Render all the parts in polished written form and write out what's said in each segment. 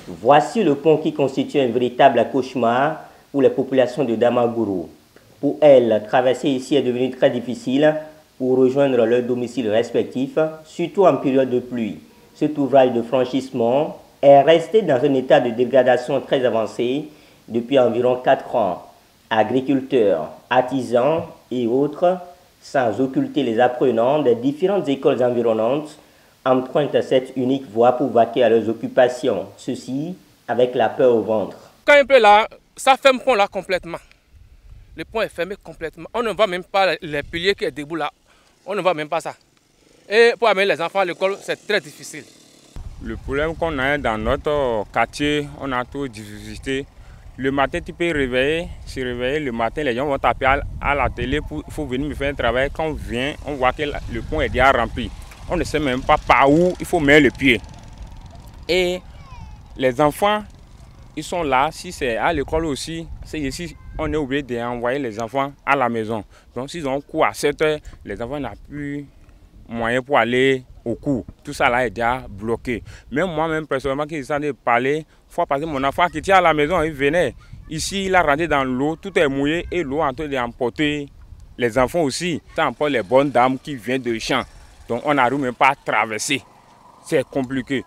Voici le pont qui constitue un véritable cauchemar pour les populations de Damangourou. Pour elles, traverser ici est devenu très difficile pour rejoindre leurs domiciles respectifs, surtout en période de pluie. Cet ouvrage de franchissement est resté dans un état de dégradation très avancé depuis environ 4 ans. Agriculteurs, artisans et autres, sans occulter les apprenants des différentes écoles environnantes, empruntent cette unique voie pour vaquer à leurs occupations, ceci avec la peur au ventre. Quand il pleut là, ça ferme le pont là complètement. Le pont est fermé complètement. On ne voit même pas les piliers qui sont debout là. On ne voit même pas ça. Et pour amener les enfants à l'école, c'est très difficile. Le problème qu'on a dans notre quartier, on a trop de difficultés. Le matin, tu peux se réveiller le matin, les gens vont taper à la télé, il faut venir me faire un travail. Quand on vient, on voit que le pont est déjà rempli. On ne sait même pas par où il faut mettre le pied. Et les enfants, ils sont là, si c'est à l'école aussi, c'est ici, on est obligé d'envoyer les enfants à la maison. Donc s'ils ont cours à 7 heures, les enfants n'ont plus moyen pour aller au cours. Tout ça là est déjà bloqué. Même moi-même, personnellement, qui essaie de parler, fois parce que mon enfant qui était à la maison, il venait. Ici, il a rentré dans l'eau, tout est mouillé et l'eau est en train d'emporter les enfants aussi. Ça emporte les bonnes dames qui viennent de champ. Donc on n'arrive même pas à traverser. C'est compliqué.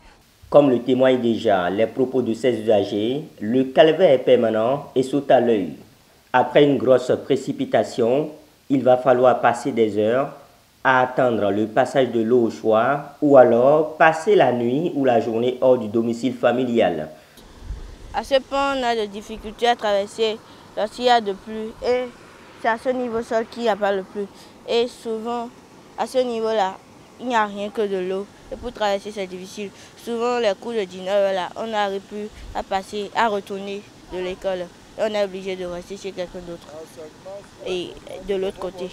Comme le témoignent déjà les propos de ces usagers, le calvaire est permanent et saute à l'œil. Après une grosse précipitation, il va falloir passer des heures à attendre le passage de l'eau au choix ou alors passer la nuit ou la journée hors du domicile familial. À ce point, on a des difficultés à traverser lorsqu'il y a de pluie et c'est à ce niveau seul qu'il n'y a pas de pluie. Et souvent, à ce niveau-là, il n'y a rien que de l'eau. Et pour traverser, c'est difficile. Souvent, les coups de 19 là, on n'arrive plus à passer, à retourner de l'école. Et on est obligé de rester chez quelqu'un d'autre. Et de l'autre côté.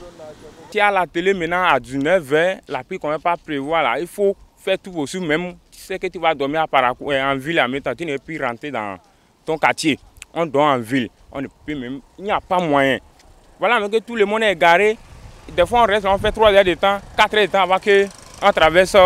Si à la télé maintenant à 19h, la pluie qu'on ne peut pas prévoir là, il faut faire tout possible. Même tu sais que tu vas dormir à Parakou, en ville à temps, tu ne peux plus rentrer dans ton quartier. On dort en ville. On ne peut même, il n'y a pas moyen. Voilà, mais que tout le monde est garé. Des fois, on reste, on fait 3 heures de temps, 4 heures de temps avant qu'on traverse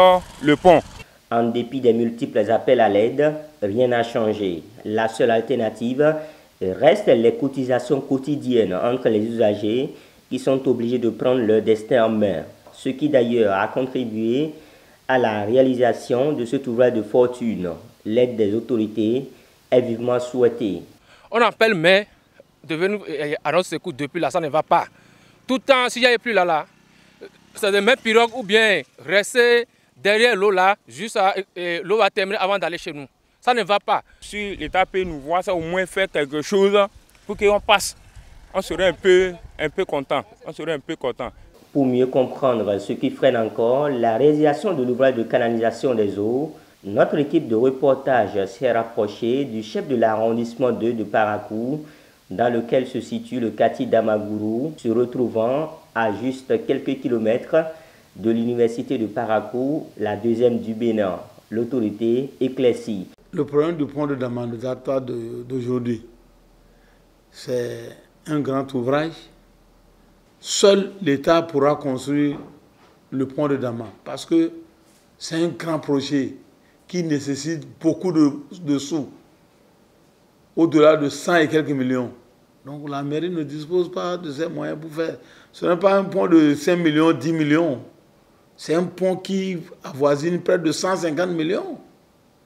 le pont. En dépit des multiples appels à l'aide, rien n'a changé. La seule alternative reste les cotisations quotidiennes entre les usagers qui sont obligés de prendre leur destin en main. Ce qui d'ailleurs a contribué à la réalisation de cet ouvrage de fortune. L'aide des autorités est vivement souhaitée. On appelle, mais de venir à notre secours depuis là, ça ne va pas. Tout le temps, s'il n'y a plus là, c'est de mettre pirogue ou bien rester derrière l'eau là, juste l'eau va terminer avant d'aller chez nous. Ça ne va pas. Si l'État peut nous voir, ça au moins faire quelque chose pour qu'on passe. On serait un peu content. On serait un peu content. Pour mieux comprendre ce qui freine encore la réalisation de l'ouvrage de canalisation des eaux, notre équipe de reportage s'est rapprochée du chef de l'arrondissement 2 de Parakou, dans lequel se situe le quartier d'Amagourou, se retrouvant à juste quelques kilomètres de l'université de Parakou, la deuxième du Bénin. L'autorité éclaircie. Le problème du pont de Daman d'aujourd'hui, c'est un grand ouvrage. Seul l'État pourra construire le pont de Daman parce que c'est un grand projet qui nécessite beaucoup de sous, au-delà de 100 et quelques millions. Donc la mairie ne dispose pas de ces moyens pour faire. Ce n'est pas un pont de 5 millions, 10 millions. C'est un pont qui avoisine près de 150 millions.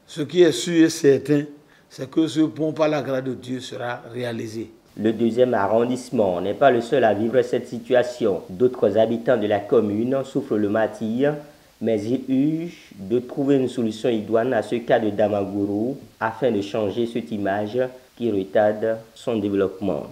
Ce qui est sûr et certain, c'est que ce pont, par la grâce de Dieu, sera réalisé. Le deuxième arrondissement n'est pas le seul à vivre cette situation. D'autres habitants de la commune souffrent le martyre, mais ils urgent de trouver une solution idoine à ce cas de Damangourou afin de changer cette image qui retarde son développement.